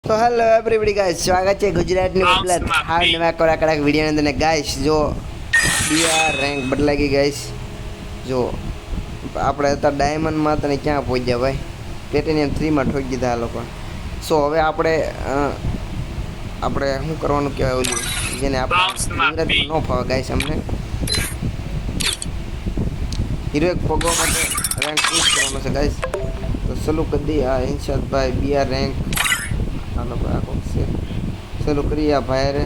તો hello everybody guys, સ્વાગત છે ગુજરાતની ઉપલબ્ધ હાલ નવા કોરા કડાક વિડીયોની અંદર. ગાઈસ જો બીઆર રેન્ક બદલાઈ ગઈ ગાઈસ. જો આપણે અત્યારે ડાયમંડમાં તને ક્યાં પહોંચ્યા ભાઈ, પ્લેટિનિયમ 3માં ઠોકી દીધા આ લોકો. સો હવે આપણે શું કરવાનું કહેવાય, ઓલું જેને આપણે ગુજરાતીમાં ન ફાવે ગાઈસ, અમને હીરો એક પગવા માટે રેન્ક પુશ કરવાનો છે ગાઈસ. તો સલું કરી દઈએ આ ઇન્શાદભાઈ બીઆર રેન્ક. હાલો ભાઈ આખો છે ચલો કરીએ આ ભાઈ રે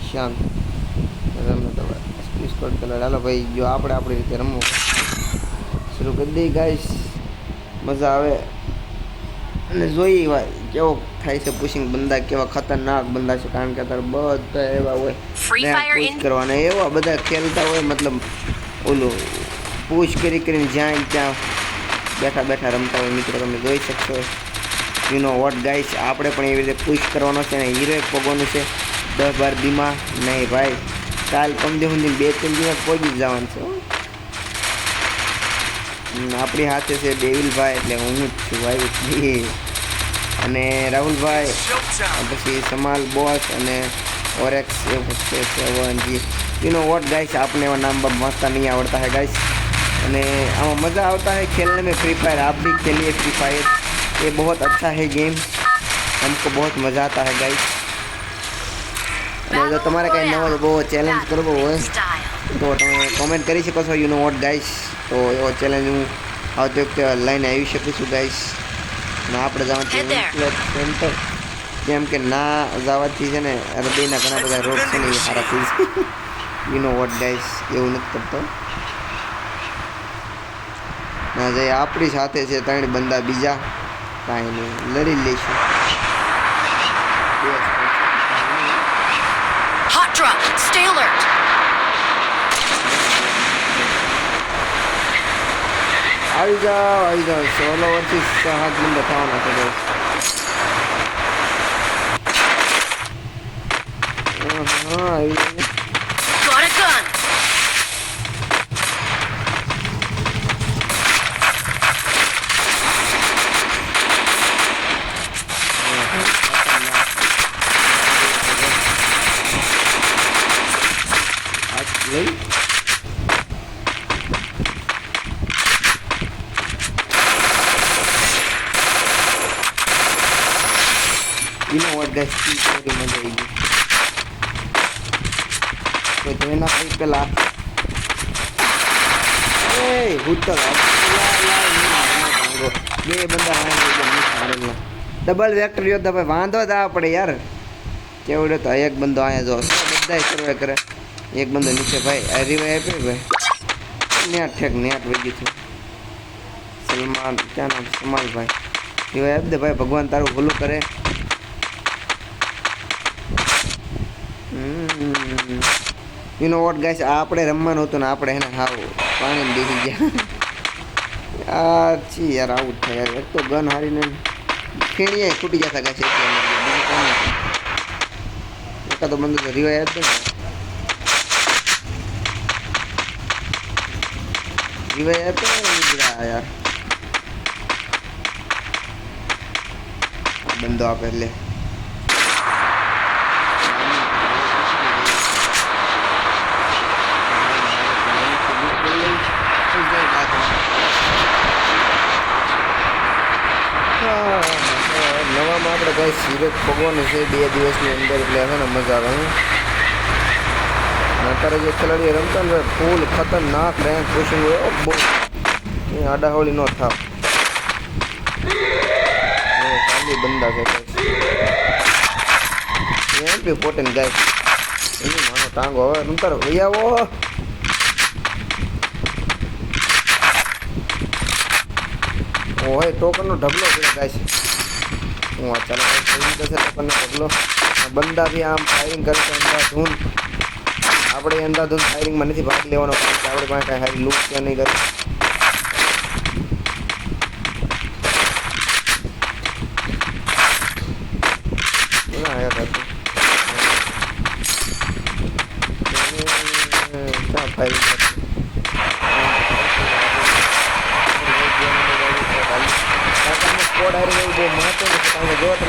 શાંત રમે તો ભાઈ સ્કોર કલર. હાલો ભાઈ જો આપણે આપણી રીતે રમવું શરૂ કરી દઈએ ગાઈસ, મજા આવે અને જોઈએ ભાઈ કેવો થાય છે પુશિંગ. બંદા કેવા ખતરનાક બંદા છે, કારણ કે અત્યારે બધા એવા હોય પુશ કરવાના, એવા બધા ખેલતા હોય, મતલબ ઓલું પુશ કરીને જ્યાં ત્યાં બેઠા બેઠા રમતા હોય. મિત્રો તમે જોઈ શકશો, યુ નો વોટ ગાઈસ, આપણે પણ એવી રીતે પુશ કરવાનો છે અને હીરો એક પગવાનું છે 10-12 દીમાં નહીં ભાઈ, કાલ કમદી સુધી 2-3 દિવસ પહોંચી જ જવાનું છે. આપણી હાથે છે ડેવિલભાઈ, એટલે હું જ છું ભાઈ, અને રાહુલભાઈ, પછી સમાલ બોસ અને ઓરેક્સ સેવનજી. યુ નો વોટ ગાઈસ, आपने वो नाम मस्त नहीं आवड़ता है गाइस, અને આમાં મज़ा આવતા है खेलने में. फ्री फायर आप भी खेलिए, फ्री फायर ये बहुत अच्छा है गेम, हमको बहुत मज़ा आता है गाइस. જો તમારે કંઈ નવો બહુ ચેલેન્જ કરવો હોય તો તમે કોમેન્ટ કરી શકો છો, યુ નો વોટ ગાઈસ. તો એવો ચેલેન્જ હું આવતી વખતે લઈને આવી શકું છું ગાઈસ. અને આપણે જવાનું સેન્ટર, કેમ કે ના જવાથી છે ને હૃદયના ઘણા બધા રોગ છે ને એ સારા થઈ છે. યુ નો વોટ ગાઈસ, એવું નથી કરતો ના. જે આપણી સાથે છે 3 બંદા બીજા, કાંઈ નહીં, લડી લઈશું. Hot drop, stay alert. આવી જાઓ, સોલો વર્ષથી 7 નંબર થવાના છે બસ. હા આવી Got a gun. લઈ યુ નો વોટ ગાઈસ, મજા આવી ગઈ. તો તેના પછી પેલા બે બંદા ડબલ વેક્ટર યોદ્ધા ભાઈ, વાંધો જ આ પડે યાર. કેવડે તો એક બંદો અહીંયા જો બધા સર્વે કરે, એક બંદો નીચે ભાઈ આ રિવાય આપે ભાઈ, નેટ ઠેક નેટ વહી ગયું. સલમાન ક્યાં નામ, સમાલભાઈ રિવાય આપી દે ભાઈ, ભગવાન તારું ભલું કરે. યુ નો વોટ ગાઈસ, આપણે રમવાનું હતું ને આપણે એને હાવ પાણી બેસી ગયા. આ છી યાર, આવું જ થાય યાર. એક તો ગન હારીને ખેણીએ ખૂટી જતા ગાઈસ, એકાદો બંદો તો રિવાય આપી દે, રિવાય આપે યાર. બંદો આપે એટલે નવામાં આપણે કઈ સિરેક પગવાનું છે 2 દિવસની અંદર, એટલે છે ને મજા આવે. અત્યારે જે ખેલાડીઓ રમતા ને ફૂલ ખતરનાક રેન્ક પુશિંગ હોય, બહુ આડાહોળી ન થાવ. ખાલી બંદા છે એમ બી પોટેન ગાય એની માનો ટાંગો. હવે રમતા આવો હોય ટોકનનો ઢગલો પડે ગાય છે. હું આ ચાલો થઈ જશે ટોકનનો ઢગલો. બંદા બી આમ ફાયરિંગ કરે છે અંધાધૂન. આપણે અંધાધૂન ફાયરિંગમાં નથી ભાગ લેવાનો, કારણ કે આપણે પાસે કાંઈ હારી લૂક ત્યાં નહીં કરે. ક્યાં ફાયરિંગ કરે કોડ આવી રહ્યું બહુ મહત્વનું છે, કારણ કે જો તમે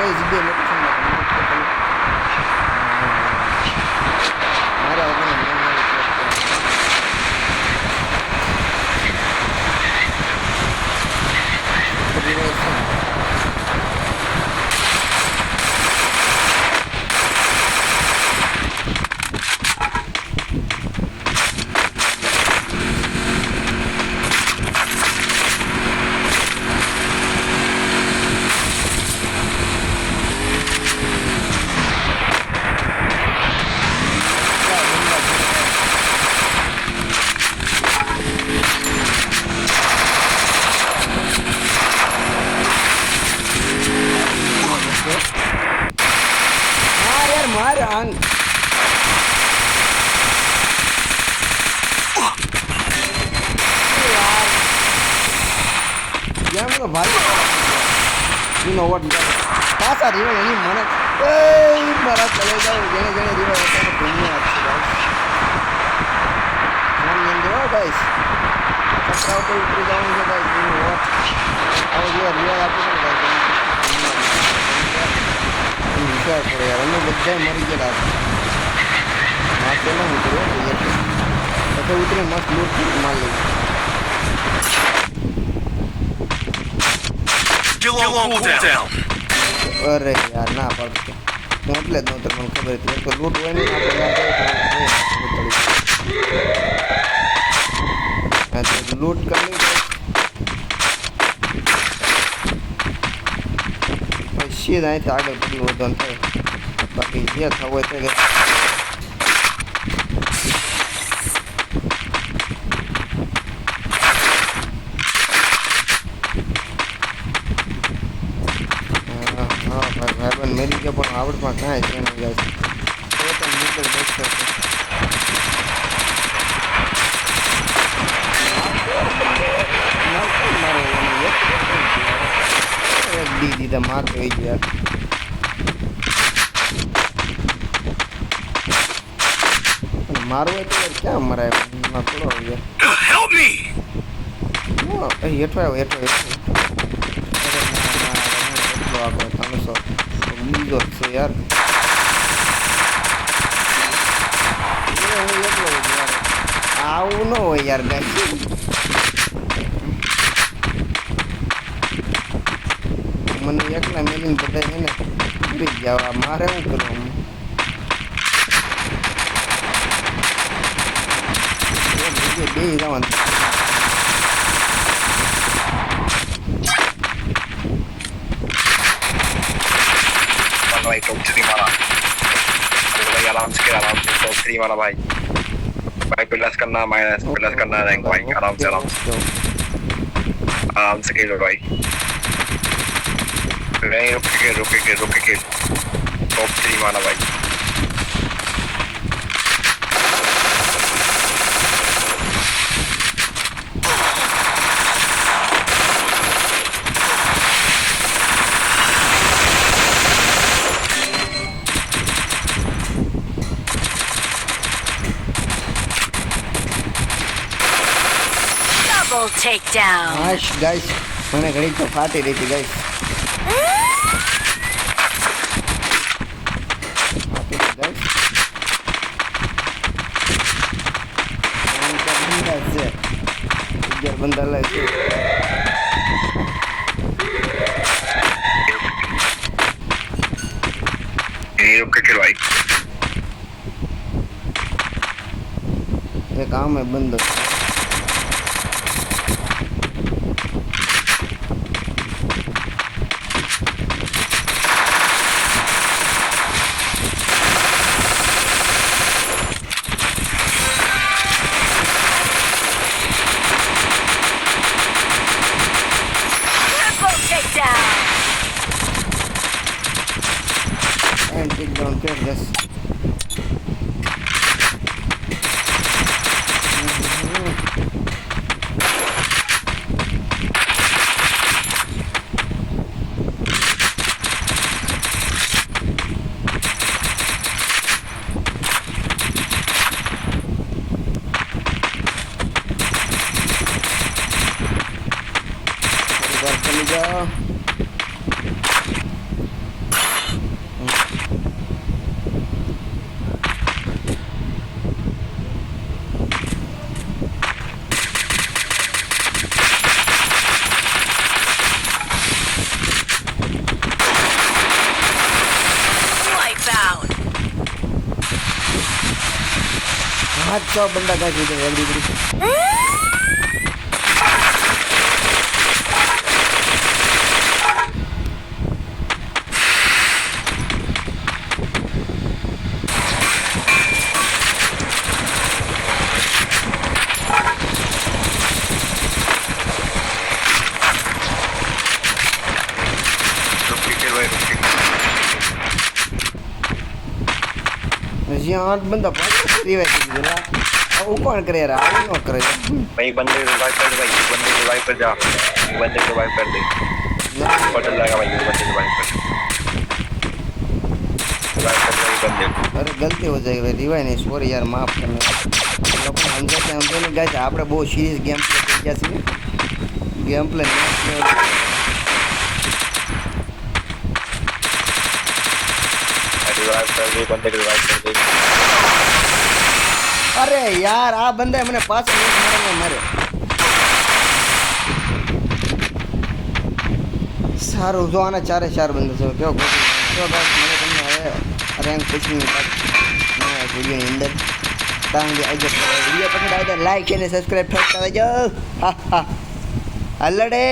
કઈ જગ્યાએ લોકેશનમાં મારા વગર મારે આન જેમ તો ભાઈ યુ વોટ પાછા રીવા એની મને મારા ચલે જાવ જેને જેને રીવા હતા દુનિયા છે ગાઈસ નામ લેજો ગાઈસ સબસ્ક્રાઇબ પર ઉતરી જવાનું છે ગાઈસ યુ વોટ આવો જે રીવા આપો ને ગાઈસ વિચાર કરો યાર અમે બધા મરી ગયેલા માથે ન ઉતર્યો પછી ઉતરે મસ્ત લૂટ માર લઈ અરે યાર ના પડશે હું એટલે જ નહોતો મને ખબર હતી તો લૂટ હોય ને આપણે લૂટ કરી પછી અહીંથી આગળ પગલું વધવાનું થાય બાકી જે થવું હોય તે ભાઈબંધ મેરી ગયા પણ આવડમાં કાંઈ છે નહીં જાય તો તમે નીકળ બેસશે દી દીધા માર તો એ ગયા મારવું હોય તો ક્યાં મરાય થોડો હેઠો આવ્યો હેઠો આગળ 300 બીજો છે યાર આવું ન હોય યાર ગાઈસ મને એકલા મેલીને બધા છે ને ઉડી ગયા મારે શું કરવું બે જવાનું भाई टॉप 3 मारा भाई आराम से टॉप 3 मारा भाई भाई प्लस करना रैंक भाई आराम से खेलो भाई नहीं रुक के टॉप 3 मारा भाई Double takedown. હાશ ગાઈસ મને ઘડી તો ફાટી રહી હતી ગાઈસ બંદા લાગે रुक के भाई ये काम है बंद and take down here yes चली जाओ 5 6 बंदा गाइस इधर एवरीबॉडी डुप्लीकेट भाई डुप्लीकेट जी 8 बंदा पास रिवाइव कर दिया वो कौन करे यार आगे न करे भाई बंदे रिवाइव कर दे भाई बंदे रिवाइव कर जा बंदे रिवाइव कर दे पता लगा भाई बंदे रिवाइव कर रिवाइव कर भाई बंदे अरे गलती हो जाएगी भाई रिवाइव नहीं सॉरी यार माफ करना लोग समझे नहीं गाइस આપણે બહુ સિરીયસ ગેમ પ્લે કરી ગયા છે ગેમ પ્લે रिवाइव कर दे बंदे रिवाइव कर दे अरे यार आ बंदे मैंने पास मारेंगे मेरे सारू जो आना 4 बंदे से क्यों क्यों बस मैंने तुमने है रैंक कुछ नहीं मैं वीडियो ની અંદર तांगे आज वीडियो पसंद आए तो लाइक शेयर सब्सक्राइब ठोक दो हा हा अल्लाडे